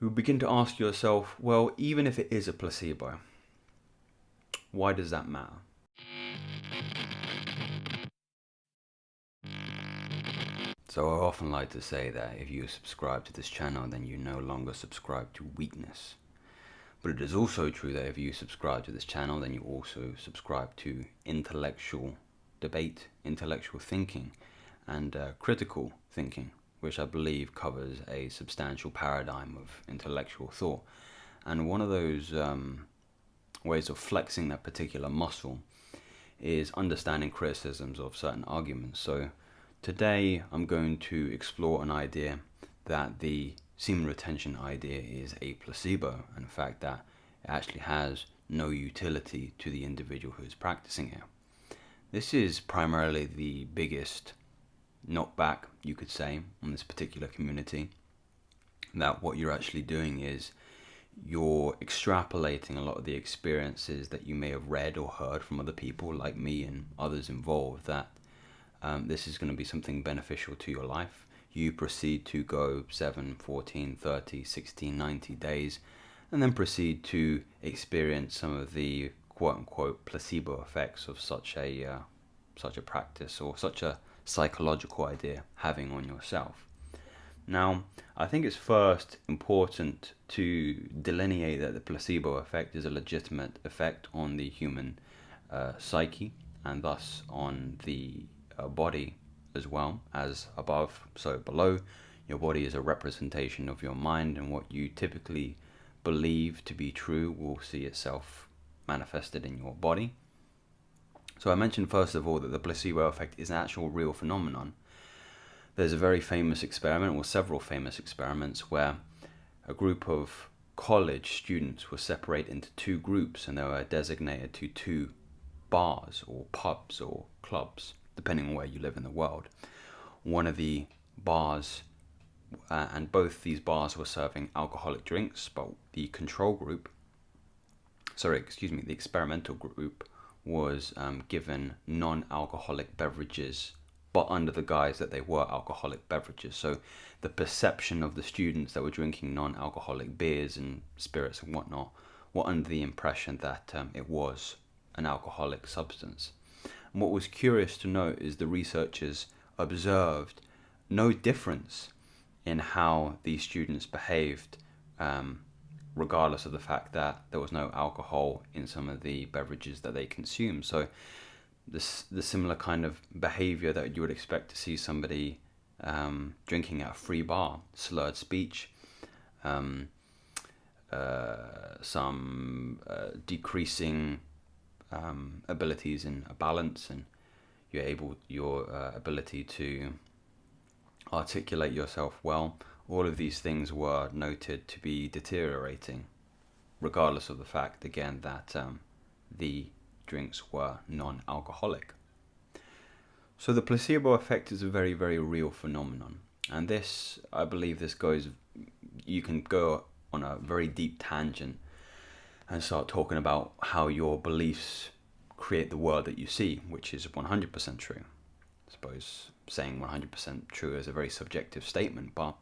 you begin to ask yourself, well, even if it is a placebo, why does that matter? So I often like to say that if you subscribe to this channel, then you no longer subscribe to weakness. But it is also true that if you subscribe to this channel, then you also subscribe to intellectual debate, intellectual thinking, and critical thinking, which I believe covers a substantial paradigm of intellectual thought. And one of those ways of flexing that particular muscle is understanding criticisms of certain arguments. So today I'm going to explore an idea that the semen retention idea is a placebo, and the fact that it actually has no utility to the individual who is practicing it. This is primarily the biggest knockback, you could say, on this particular community, that what you're actually doing is you're extrapolating a lot of the experiences that you may have read or heard from other people like me and others involved, that this is going to be something beneficial to your life. You proceed to go 7, 14, 30, 16, 90 days, and then proceed to experience some of the quote-unquote placebo effects of such a practice or such a psychological idea having on yourself. Now, I think it's first important to delineate that the placebo effect is a legitimate effect on the human psyche, and thus on the body as well. As above, so below. Your body is a representation of your mind, and what you typically believe to be true will see itself manifested in your body. So I mentioned first of all that the placebo effect is an actual real phenomenon. There's a very famous experiment, or several famous experiments, where a group of college students were separated into two groups, and they were designated to two bars or pubs or clubs, depending on where you live in the world. One of the bars, and both these bars were serving alcoholic drinks, but the experimental group was given non-alcoholic beverages, but under the guise that they were alcoholic beverages. So the perception of the students that were drinking non-alcoholic beers and spirits and whatnot were under the impression that it was an alcoholic substance. And what was curious to note is the researchers observed no difference in how these students behaved, regardless of the fact that there was no alcohol in some of the beverages that they consumed. So the similar kind of behavior that you would expect to see somebody drinking at a free bar, slurred speech, some decreasing abilities in a balance, and your ability to articulate yourself well. All of these things were noted to be deteriorating, regardless of the fact, again, that the drinks were non-alcoholic. So the placebo effect is a very, very real phenomenon. And this, I believe you can go on a very deep tangent and start talking about how your beliefs create the world that you see, which is 100% true. I suppose saying 100% true is a very subjective statement, but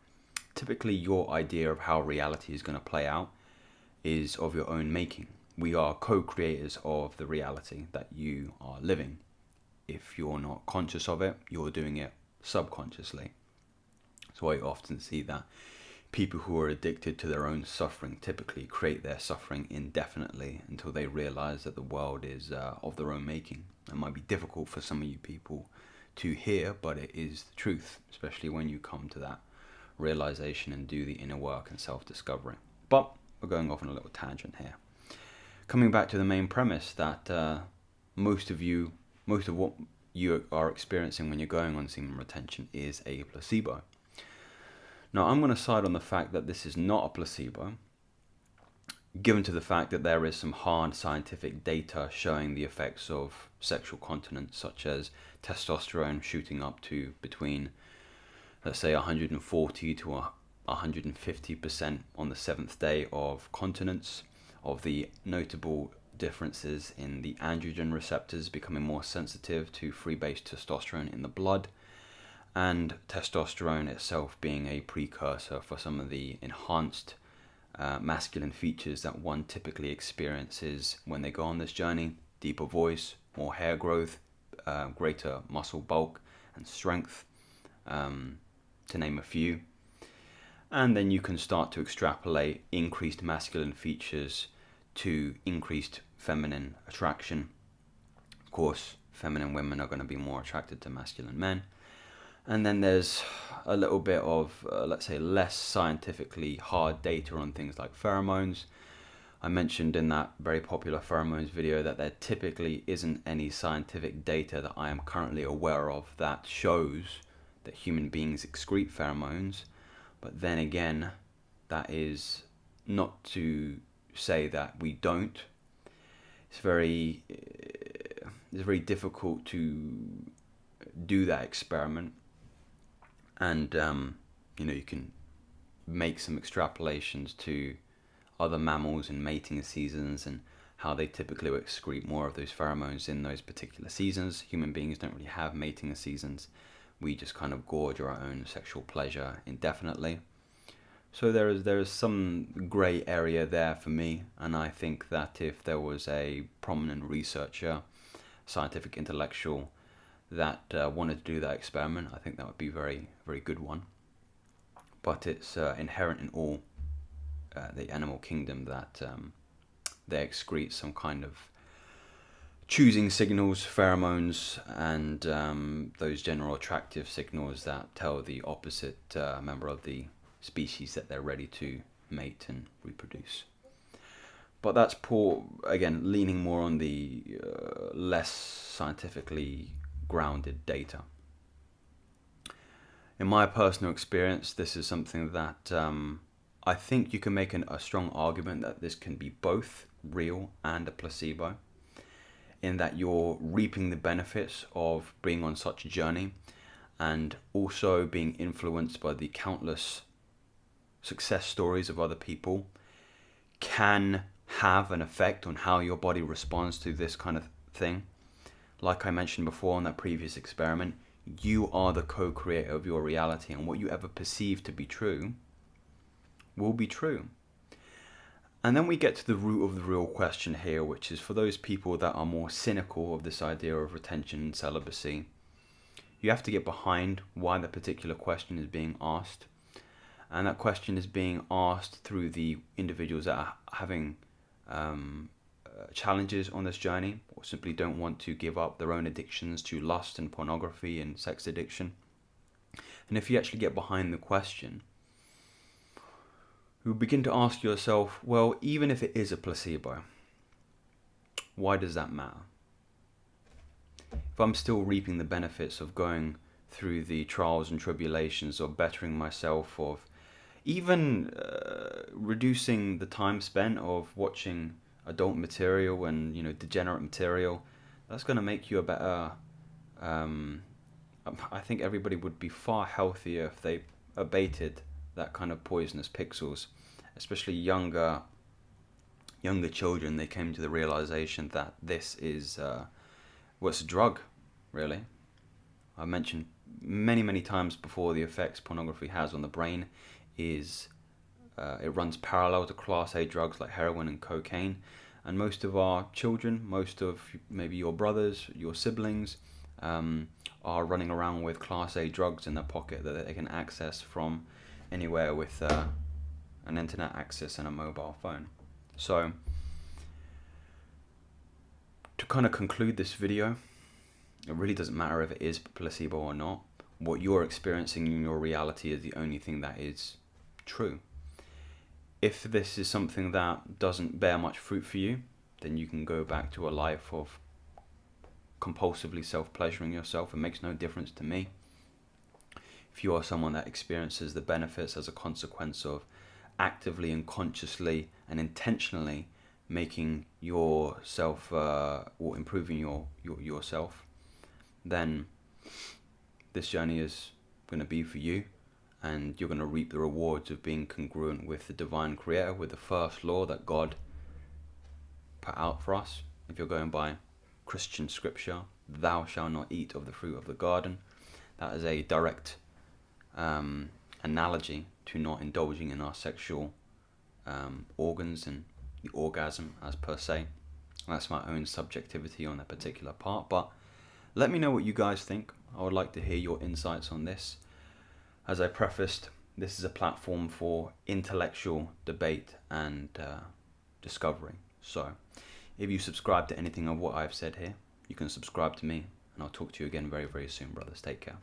typically your idea of how reality is going to play out is of your own making. We are co-creators of the reality that you are living. If you're not conscious of it, you're doing it subconsciously. So I often see that people who are addicted to their own suffering typically create their suffering indefinitely until they realize that the world is of their own making. It might be difficult for some of you people to hear, but it is the truth, especially when you come to that realization and do the inner work and self-discovery. But we're going off on a little tangent here. Coming back to the main premise that most of what you are experiencing when you're going on semen retention is a placebo. Now, I'm going to side on the fact that this is not a placebo, given to the fact that there is some hard scientific data showing the effects of sexual continence, such as testosterone shooting up to between, let's say, 140 to 150% on the 7th day of continence, of the notable differences in the androgen receptors becoming more sensitive to free-base testosterone in the blood, and testosterone itself being a precursor for some of the enhanced masculine features that one typically experiences when they go on this journey: deeper voice, more hair growth, greater muscle bulk and strength, to name a few. And then you can start to extrapolate increased masculine features to increased feminine attraction. Of course, feminine women are going to be more attracted to masculine men. And then there's a little bit of, let's say, less scientifically hard data on things like pheromones. I mentioned in that very popular pheromones video that there typically isn't any scientific data that I am currently aware of that shows that human beings excrete pheromones. But then again, that is not to say that we don't. It's very difficult to do that experiment, and you can make some extrapolations to other mammals and mating seasons and how they typically excrete more of those pheromones in those particular seasons. Human beings don't really have mating seasons. We just kind of gorge our own sexual pleasure indefinitely. So there is some grey area there for me, and I think that if there was a prominent researcher, scientific intellectual, that wanted to do that experiment, I think that would be a very, very good one. But it's inherent in all the animal kingdom that they excrete some kind of choosing signals, pheromones, and those general attractive signals that tell the opposite member of the species that they're ready to mate and reproduce. But that's again, leaning more on the less scientifically grounded data. In my personal experience, this is something that I think you can make a strong argument that this can be both real and a placebo, in that you're reaping the benefits of being on such a journey and also being influenced by the countless success stories of other people can have an effect on how your body responds to this kind of thing. Like I mentioned before in that previous experiment, you are the co-creator of your reality, and what you ever perceive to be true will be true. And then we get to the root of the real question here, which is for those people that are more cynical of this idea of retention and celibacy. You have to get behind why the particular question is being asked. And that question is being asked through the individuals that are having challenges on this journey, or simply don't want to give up their own addictions to lust and pornography and sex addiction. And if you actually get behind the question, you begin to ask yourself, well, even if it is a placebo, why does that matter? If I'm still reaping the benefits of going through the trials and tribulations of bettering myself, of even reducing the time spent of watching adult material and degenerate material, that's going to make you a better. I think everybody would be far healthier if they abated that kind of poisonous pixels, especially younger children. They came to the realization that this is it's a drug, really. I mentioned many times before the effects pornography has on the brain is it runs parallel to Class A drugs like heroin and cocaine, and most of our children, most of maybe your brothers, your siblings, are running around with Class A drugs in their pocket that they can access from anywhere with an internet access and a mobile phone. So to kind of conclude this video, it really doesn't matter if it is placebo or not. What you're experiencing in your reality is the only thing that is true. If this is something that doesn't bear much fruit for you, then you can go back to a life of compulsively self-pleasuring yourself. It makes no difference to me. If you are someone that experiences the benefits as a consequence of actively and consciously and intentionally making yourself or improving yourself, then this journey is going to be for you, and you're going to reap the rewards of being congruent with the divine creator, with the first law that God put out for us. If you're going by Christian scripture, thou shalt not eat of the fruit of the garden. That is a direct analogy to not indulging in our sexual organs and the orgasm as per se. That's my own subjectivity on that particular part, but let me know what you guys think. I would like to hear your insights on this. As I prefaced, this is a platform for intellectual debate and discovery. So if you subscribe to anything of what I've said here, you can subscribe to me, and I'll talk to you again very, very soon, brothers. Take care.